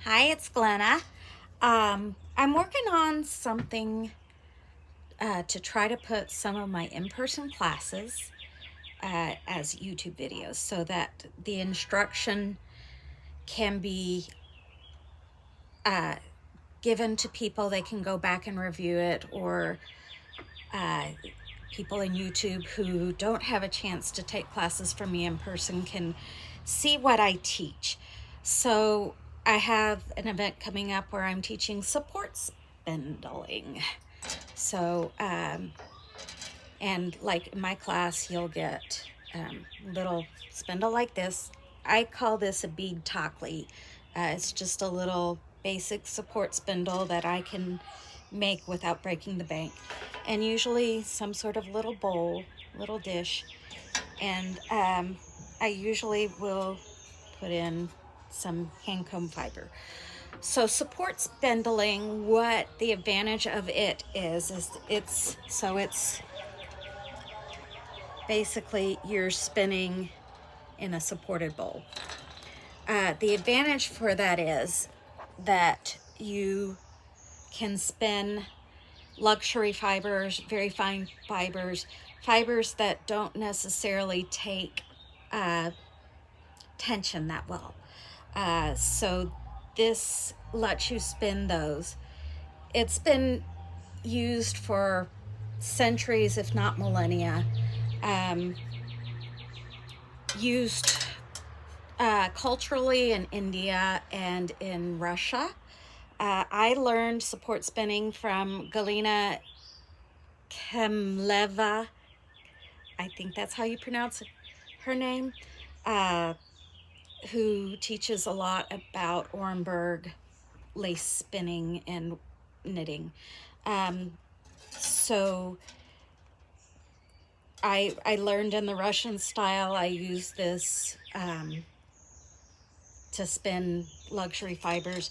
Hi, it's Glenna. I'm working on something to try to put some of my in-person classes as YouTube videos so that the instruction can be uh, given to people. They can go back and review it, or uh, people in YouTube who don't have a chance to take classes from me in person can see what I teach. So I have an event coming up where I'm teaching support spindling. So, and like in my class, you'll get little spindle like this. I call this a bead tockley. It's just a little basic support spindle that I can make without breaking the bank. And usually some sort of little bowl, little dish. And I usually will put in some hand comb fiber. So support spindling, what the advantage of it is it's basically you're spinning in a supported bowl. The advantage for that is that you can spin luxury fibers, very fine fibers, fibers that don't necessarily take tension that well. So this lets you spin those. It's been used for centuries, if not millennia. Used culturally in India and in Russia. I learned support spinning from Galina Kemleva. I think that's how you pronounce her name, uh, who teaches a lot about Orenburg lace spinning and knitting. Um, so I learned in the Russian style. I use this to spin luxury fibers.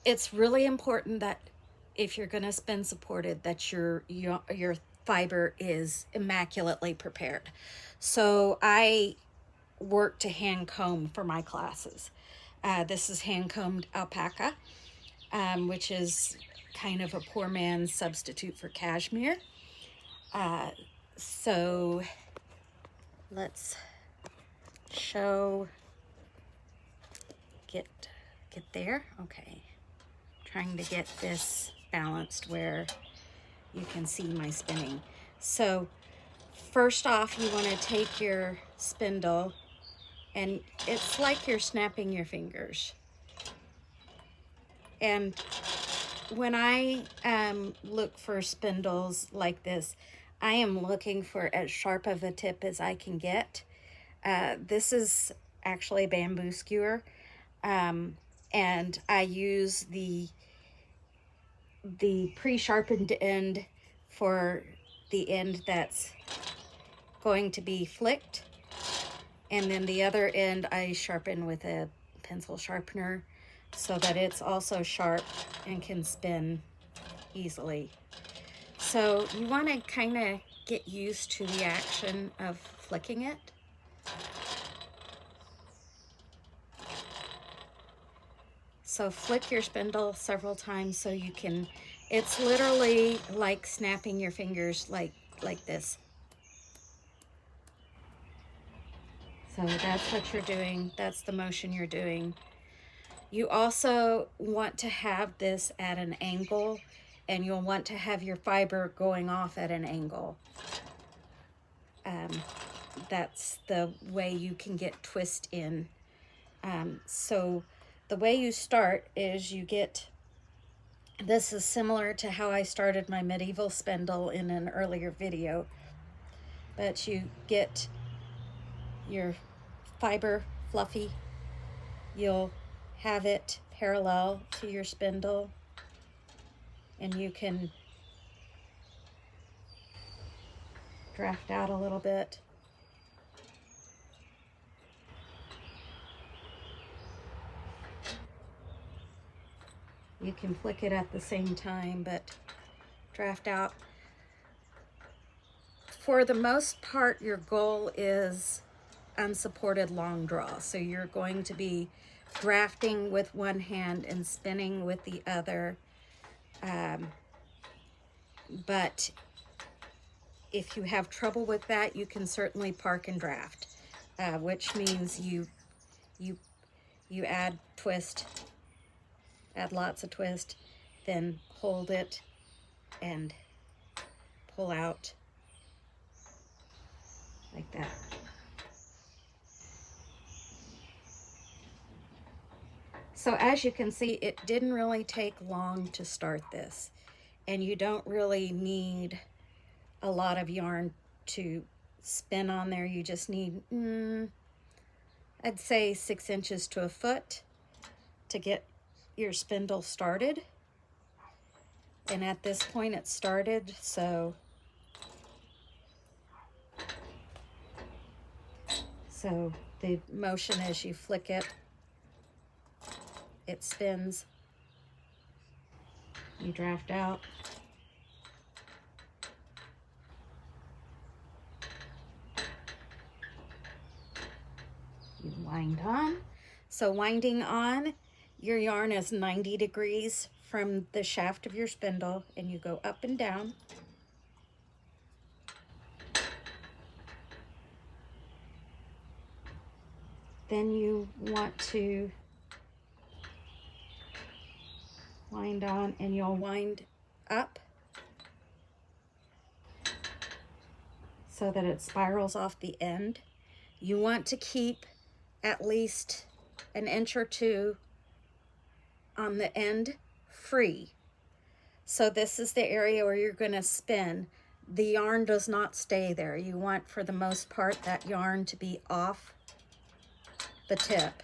It's really important that if you're going to spin supported, that your fiber is immaculately prepared. So I work to hand comb for my classes. This is hand combed alpaca, which is kind of a poor man's substitute for cashmere. So let's show, get there. Okay, trying to get this balanced where you can see my spinning. So first off, you want to take your spindle, and it's like you're snapping your fingers. And when I look for spindles like this, I am looking for as sharp of a tip as I can get. This is actually a bamboo skewer, and I use the pre-sharpened end for the end that's going to be flicked, and then the other end I sharpen with a pencil sharpener so that it's also sharp and can spin easily. So you want to kind of get used to the action of flicking it. So flick your spindle several times so you can, it's literally like snapping your fingers like this. So that's what you're doing. That's the motion you're doing. You also want to have this at an angle, and you'll want to have your fiber going off at an angle. That's the way you can get twist in. So the way you start is you get, this is similar to how I started my medieval spindle in an earlier video, but you get your fiber fluffy, you'll have it parallel to your spindle, and you can draft out a little bit. You can flick it at the same time, but draft out. For the most part, your goal is unsupported long draw. So you're going to be drafting with one hand and spinning with the other. But if you have trouble with that, you can certainly park and draft, which means you add twist, add lots of twist, then hold it and pull out like that. So as you can see, it didn't really take long to start this, and you don't really need a lot of yarn to spin on there. You just need, I'd say 6 inches to a foot to get your spindle started. And at this point it started, so the motion as you flick it, it spins. You draft out. You wind on. So winding on, your yarn is 90 degrees from the shaft of your spindle, and you go up and down. Then you want to wind on, and you'll wind up so that it spirals off the end. You want to keep at least an inch or two on the end free. So this is the area where you're going to spin. The yarn does not stay there. You want, for the most part, that yarn to be off the tip,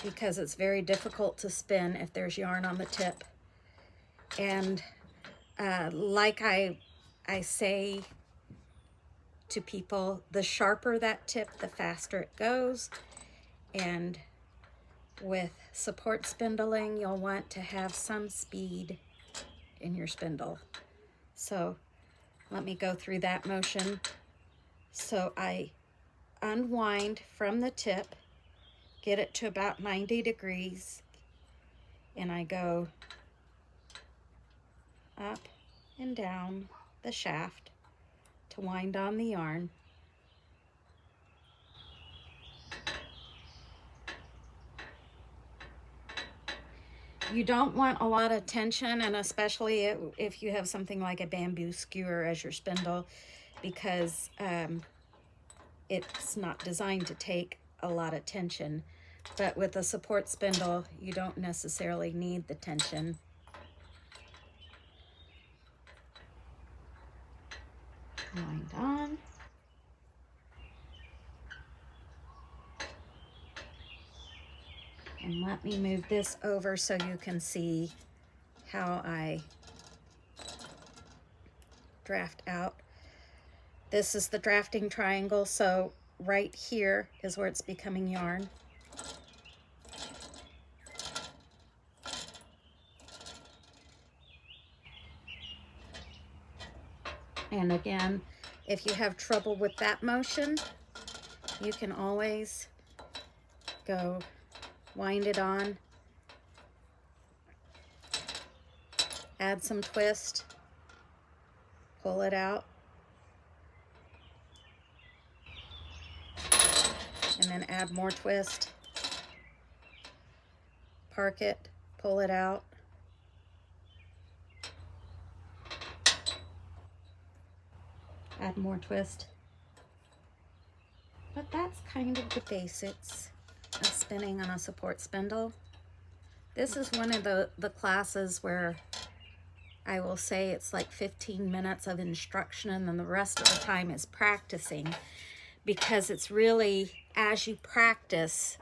because it's very difficult to spin if there's yarn on the tip. And like I say to people, the sharper that tip, the faster it goes. And with support spindling, you'll want to have some speed in your spindle. So let me go through that motion. So I unwind from the tip, get it to about 90 degrees, and I go up and down the shaft to wind on the yarn. You don't want a lot of tension, and especially if you have something like a bamboo skewer as your spindle, because it's not designed to take a lot of tension. But with a support spindle, you don't necessarily need the tension. Wind on. And let me move this over so you can see how I draft out. This is the drafting triangle, so right here is where it's becoming yarn. And again, if you have trouble with that motion, you can always go wind it on, add some twist, pull it out, and then add more twist, park it, pull it out, add more twist. But that's kind of the basics of spinning on a support spindle. This is one of the classes where I will say it's like 15 minutes of instruction, and then the rest of the time is practicing, because it's really as you practice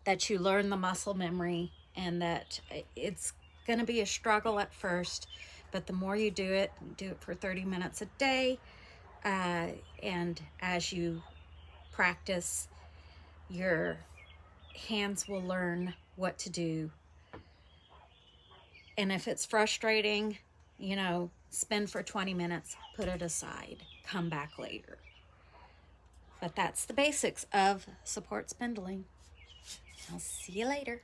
that you learn the muscle memory, and that it's going to be a struggle at first, but the more you do it for 30 minutes a day, and as you practice, your hands will learn what to do. And if it's frustrating, you know, spin for 20 minutes, put it aside, come back later. But that's the basics of support spindling. I'll see you later.